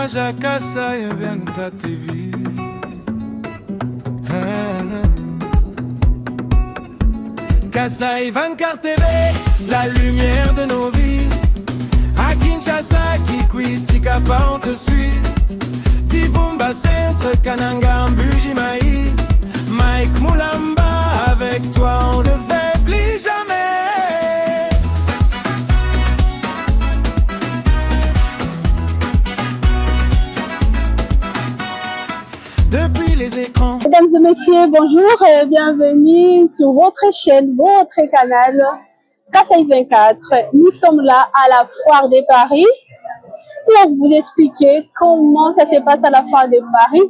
Natasha Kasai vient ta TV. Kasai 24 TV, la lumière de nos vies. À Kinshasa, Kikwit, Chikapa, on te suit. Tibumba Centre, Kananga, Mbujimaï. Mike Moulamba, avec toi on ne fait plus jamais. Depuis les écrans. Mesdames et messieurs, bonjour et bienvenue sur votre chaîne, votre canal Kasai 24. Nous sommes là à la foire de Paris pour vous expliquer comment ça se passe à la foire de Paris,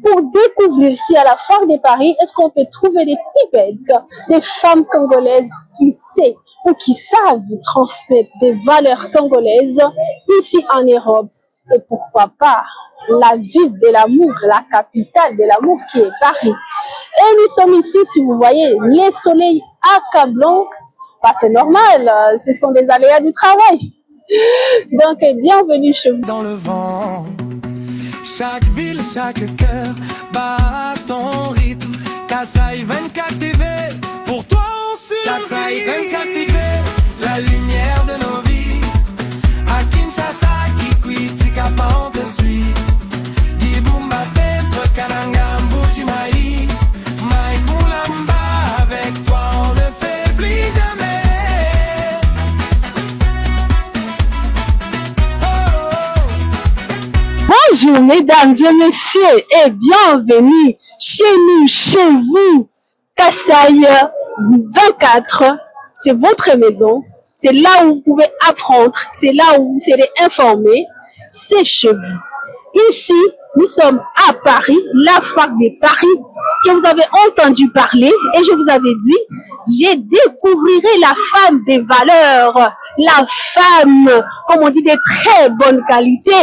pour découvrir si à la foire de Paris, est-ce qu'on peut trouver des pipettes, des femmes congolaises qui savent ou qui savent transmettre des valeurs congolaises ici en Europe. Et pourquoi pas la ville de l'amour, la capitale de l'amour qui est Paris. Et nous sommes ici, si vous voyez, les soleils accablant, c'est normal, ce sont des aléas du travail. Donc, bienvenue chez vous. Dans le vent, chaque ville, chaque cœur bat à ton rythme. Kasai 24 TV, pour toi on survit. Kasai 24 TV, la lumière de nos vies. À Kinshasa, Kikwit, Chikapa, on te suit. Dibumba Centre, Kananga, Mbujimaï. Mike Moulamba, avec toi on ne fait plus jamais. Bonjour mesdames et messieurs et bienvenue chez nous, chez vous. Kasai 24, c'est votre maison, c'est là où vous pouvez apprendre, c'est là où vous serez informés, c'est chez vous. Ici, nous sommes à Paris, la foire de Paris, que vous avez entendu parler et je vous avais dit, je découvrirai la femme des valeurs, la femme, comme on dit, de très bonne qualité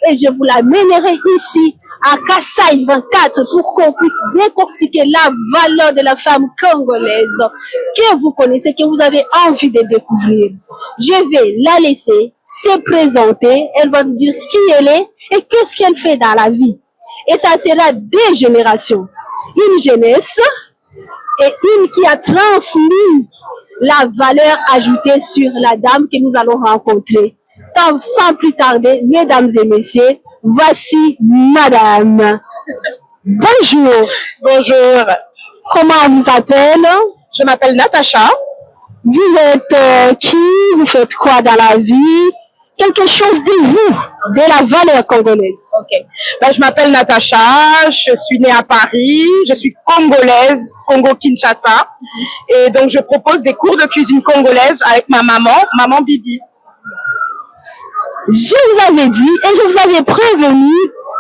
et je vous l'amènerai ici à Kasai 24 pour qu'on puisse décortiquer la valeur de la femme congolaise que vous connaissez, que vous avez envie de découvrir. Je vais la laisser se présenter, elle va nous dire qui elle est et qu'est-ce qu'elle fait dans la vie. Et ça sera des générations. Une jeunesse et une qui a transmis la valeur ajoutée sur la dame que nous allons rencontrer. Donc, sans plus tarder, mesdames et messieurs, voici madame. Bonjour. Bonjour. Comment on vous appelle? Je m'appelle Natacha. Vous êtes qui? Vous faites quoi dans la vie? Quelque chose de vous, de la valeur congolaise. Ok. Je m'appelle Natacha, je suis née à Paris, je suis congolaise, Congo-Kinshasa. Et donc je propose des cours de cuisine congolaise avec ma maman Bibi. Je vous avais dit et je vous avais prévenu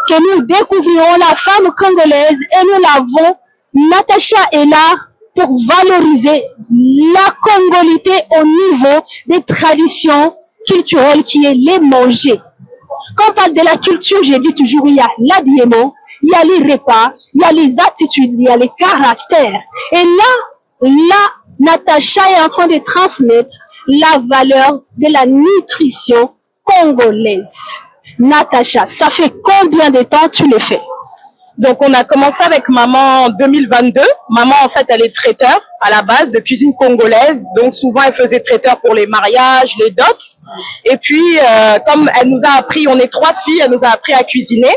que nous découvrirons la femme congolaise et nous l'avons. Natacha est là pour valoriser la congolité au niveau des traditions culturelles qui est les manger. Quand on parle de la culture, j'ai dit toujours, il y a l'habillement, il y a les repas, il y a les attitudes, il y a les caractères. Et là, Natacha est en train de transmettre la valeur de la nutrition congolaise. Natacha, ça fait combien de temps tu le fais? Donc on a commencé avec maman en 2022. Maman en fait elle est traiteur à la base de cuisine congolaise. Donc souvent elle faisait traiteur pour les mariages, les dots. Et puis comme elle nous a appris, on est 3 filles, elle nous a appris à cuisiner.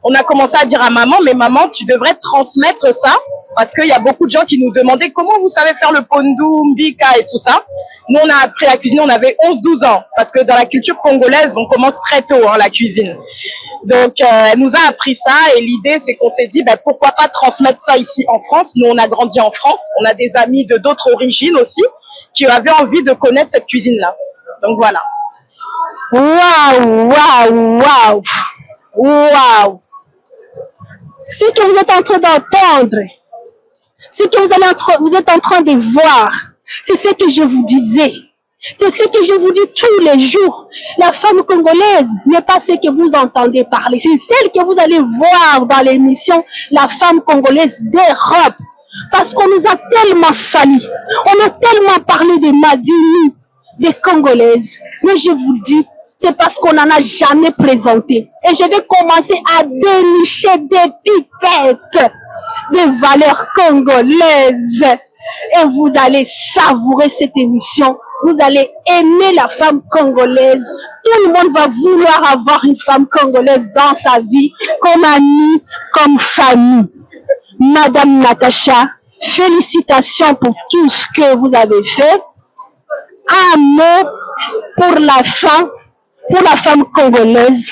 On a commencé à dire à maman, mais maman tu devrais transmettre ça. Parce qu'il y a beaucoup de gens qui nous demandaient comment vous savez faire le pondu, mbika et tout ça. Nous, on a appris à cuisiner, on avait 11-12 ans. Parce que dans la culture congolaise, on commence très tôt la cuisine. Donc, elle nous a appris ça et l'idée, c'est qu'on s'est dit, pourquoi pas transmettre ça ici en France. Nous, on a grandi en France. On a des amis de d'autres origines aussi qui avaient envie de connaître cette cuisine-là. Donc, voilà. Waouh, waouh, waouh, waouh. Ce que vous êtes en train d'entendre, ce que vous êtes en train de voir, c'est ce que je vous disais. C'est ce que je vous dis tous les jours. La femme congolaise n'est pas ce que vous entendez parler. C'est celle que vous allez voir dans l'émission La femme congolaise d'Europe. Parce qu'on nous a tellement salis. On a tellement parlé des Madini, des Congolaises. Mais je vous dis, c'est parce qu'on n'en a jamais présenté. Et je vais commencer à dénicher des pipettes des valeurs congolaises. Et vous allez savourer cette émission. Vous allez aimer la femme congolaise. Tout le monde va vouloir avoir une femme congolaise dans sa vie, comme amie, comme famille. Madame Natacha, félicitations pour tout ce que vous avez fait. Un mot pour la femme congolaise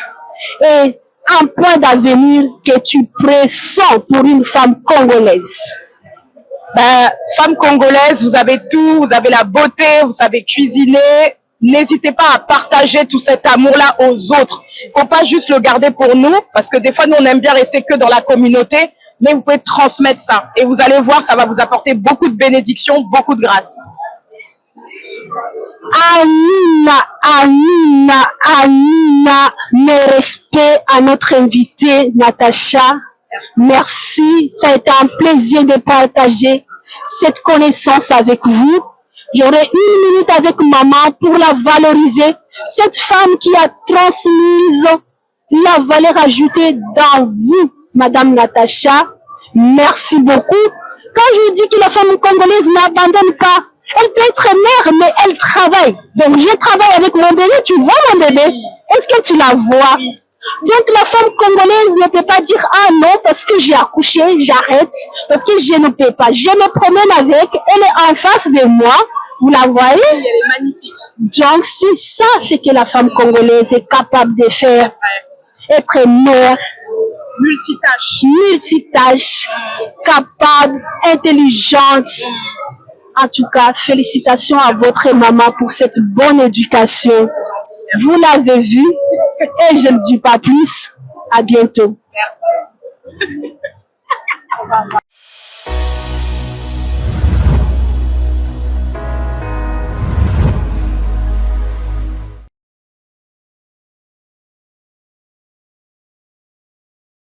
et un point d'avenir que tu pressens pour une femme congolaise. Ben, femme congolaise, vous avez tout, vous avez la beauté, vous savez cuisiner. N'hésitez pas à partager tout cet amour-là aux autres. Faut pas juste le garder pour nous, parce que des fois, nous, on aime bien rester que dans la communauté, mais vous pouvez transmettre ça. Et vous allez voir, ça va vous apporter beaucoup de bénédictions, beaucoup de grâce. Amina, Amina, Amina, mes respects à notre invitée Natacha. Merci, ça a été un plaisir de partager cette connaissance avec vous. J'aurai 1 minute avec maman pour la valoriser. Cette femme qui a transmise la valeur ajoutée dans vous, Madame Natacha. Merci beaucoup. Quand je dis que la femme congolaise n'abandonne pas, elle peut être mère, mais elle travaille. Donc, je travaille avec mon bébé. Tu vois mon bébé? Est-ce que tu la vois? Donc, la femme congolaise ne peut pas dire « Ah non, parce que j'ai accouché, j'arrête, parce que je ne peux pas. » Je me promène avec, elle est en face de moi. Vous la voyez? Elle est magnifique. Donc, c'est ça ce que la femme congolaise est capable de faire. Être mère, multitâche, capable, intelligente. En tout cas, félicitations à votre maman pour cette bonne éducation. Vous l'avez vu et je ne dis pas plus. À bientôt. Merci.